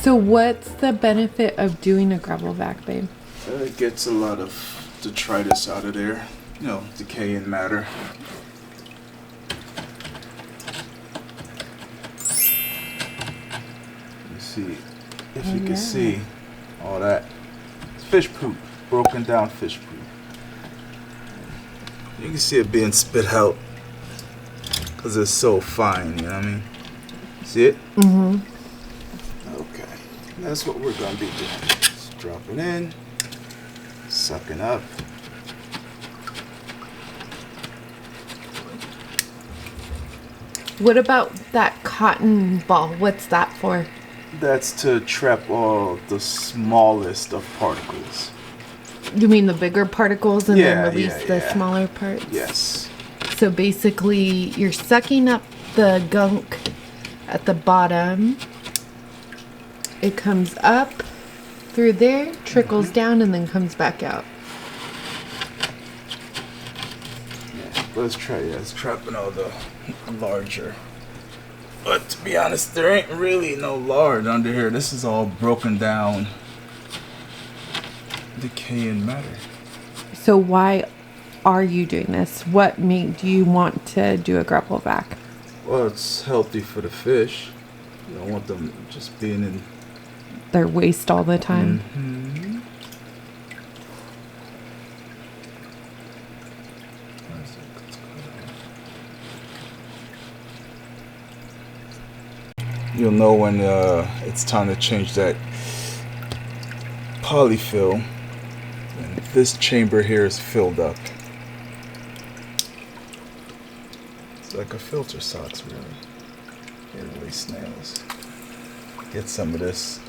So what's the benefit of doing a gravel vac, babe? It gets a lot of detritus out of there, you know, decaying matter. You see, if you can see all that, it's fish poop, broken down fish poop. You can see it being spit out because it's so fine, you know what I mean? See it? Mm-hmm. Okay, that's what we're gonna be doing. Just dropping in, sucking up. What about that cotton ball? What's that for? That's to trap all the smallest of particles. You mean the bigger particles and then release the smaller parts? Yes. So basically, you're sucking up the gunk at the bottom. It comes up through there, trickles down, and then comes back out. Yeah, let's try it. It's trapping all the larger. But to be honest, there ain't really no lard under here. This is all broken down, decaying matter. So why are you doing this? What made you want to do a gravel vac? Well, it's healthy for the fish. You don't want them just being in their waste all the time. Mm-hmm. You'll know when it's time to change that polyfil. And this chamber here is filled up. It's like a filter socks, really. It really snails. Get some of this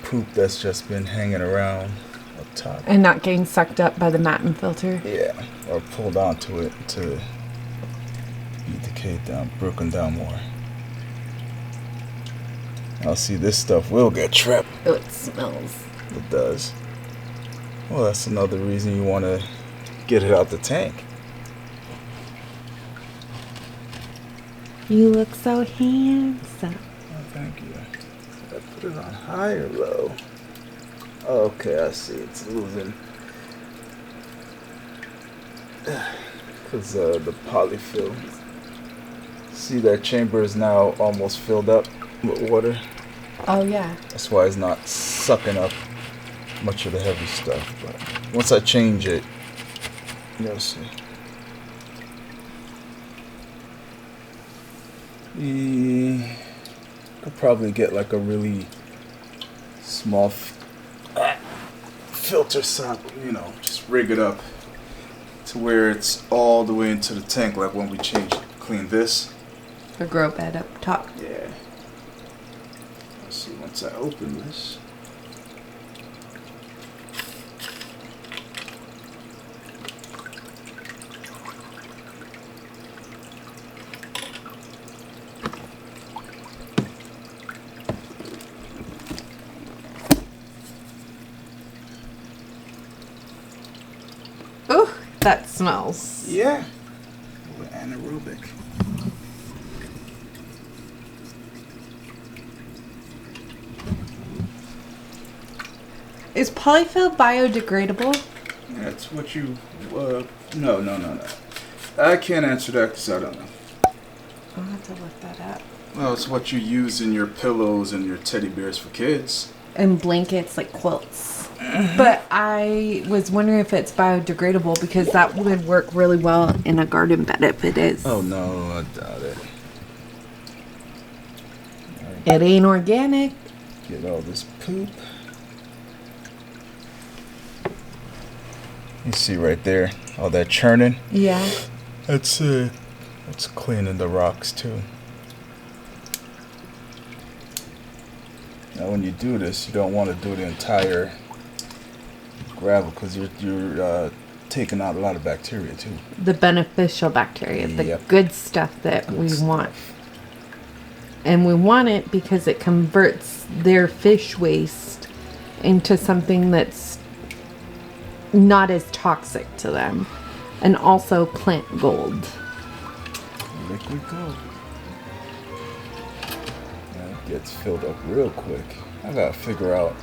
poop that's just been hanging around up top. And not getting sucked up by the matin filter. Yeah, or pulled onto it to be decayed down, broken down more. I'll see this stuff will get trapped. Oh, it smells. It does. Well, that's another reason you want to get it out the tank. You look so handsome. Oh, thank you. I put it on high or low? Okay, I see. It's losing. Because the polyfil. See, that chamber is now almost filled up with water. Oh, yeah. That's why it's not sucking up much of the heavy stuff. But once I change it, you'll see. Could probably get like a really small filter sock, you know, just rig it up to where it's all the way into the tank, like when we clean this. A grow bed up top. Yeah. Let's see, once I open this. Oh, that smells. Yeah. We're anaerobic. Is polyfil biodegradable? That's what you, no. I can't answer that because I don't know. I'll have to look that up. Well, it's what you use in your pillows and your teddy bears for kids. And blankets, like quilts. But I was wondering if it's biodegradable because that would work really well in a garden bed if it is. Oh, no, I doubt it. It ain't organic. Get all this poop. You see right there, all that churning? Yeah. That's cleaning the rocks too. Now when you do this, you don't want to do the entire gravel because you're taking out a lot of bacteria too. The beneficial bacteria, the good stuff that we want. And we want it because it converts their fish waste into something that's not as toxic to them. And also plant gold. Liquid gold. That gets filled up real quick. I gotta figure out.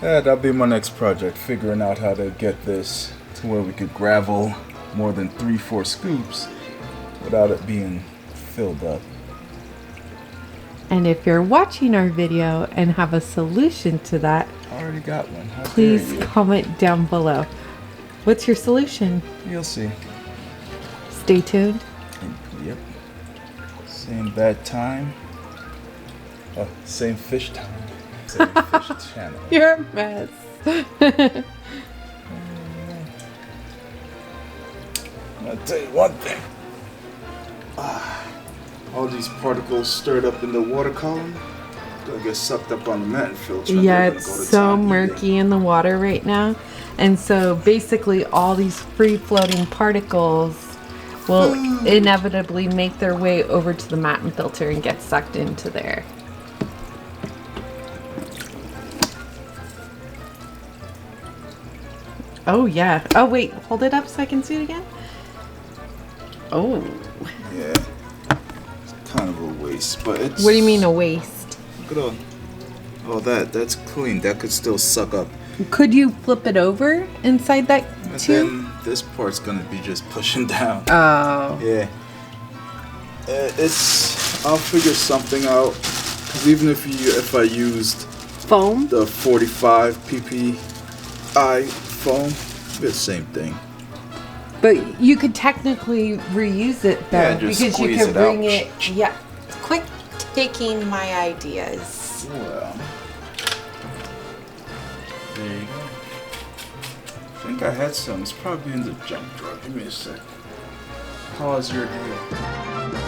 Yeah, that'll be my next project, figuring out how to get this to where we could gravel more than 3-4 scoops without it being filled up. And if you're watching our video and have a solution to that, I already got one. How please dare you. comment down below. What's your solution? You'll see. Stay tuned. Yep. Same bad time. Same fish time. Same fish channel. You're a mess. I'll tell you one thing. All these particles stirred up in the water column, they'll get sucked up on the mat and filter. Yeah, it's so murky in the water right now. And so basically all these free-floating particles will inevitably make their way over to the mat and filter and get sucked into there. Oh, yeah. Oh, wait. Hold it up so I can see it again. Oh. Yeah. It's kind of a waste, but it's... What do you mean a waste? Look at all that's clean. That could still suck up. Could you flip it over inside that And tube? then this part's gonna be just pushing down. Oh. Yeah. I'll figure something out. Cause even if I used Foam? the 45 ppi foam, it's the same thing. But you could technically reuse it though, Yeah, just because you squeeze could it bring out. it. Yeah. Quit taking my ideas. Well, there you go. I think I had some. It's probably in the junk drawer. Give me a sec. How's your day?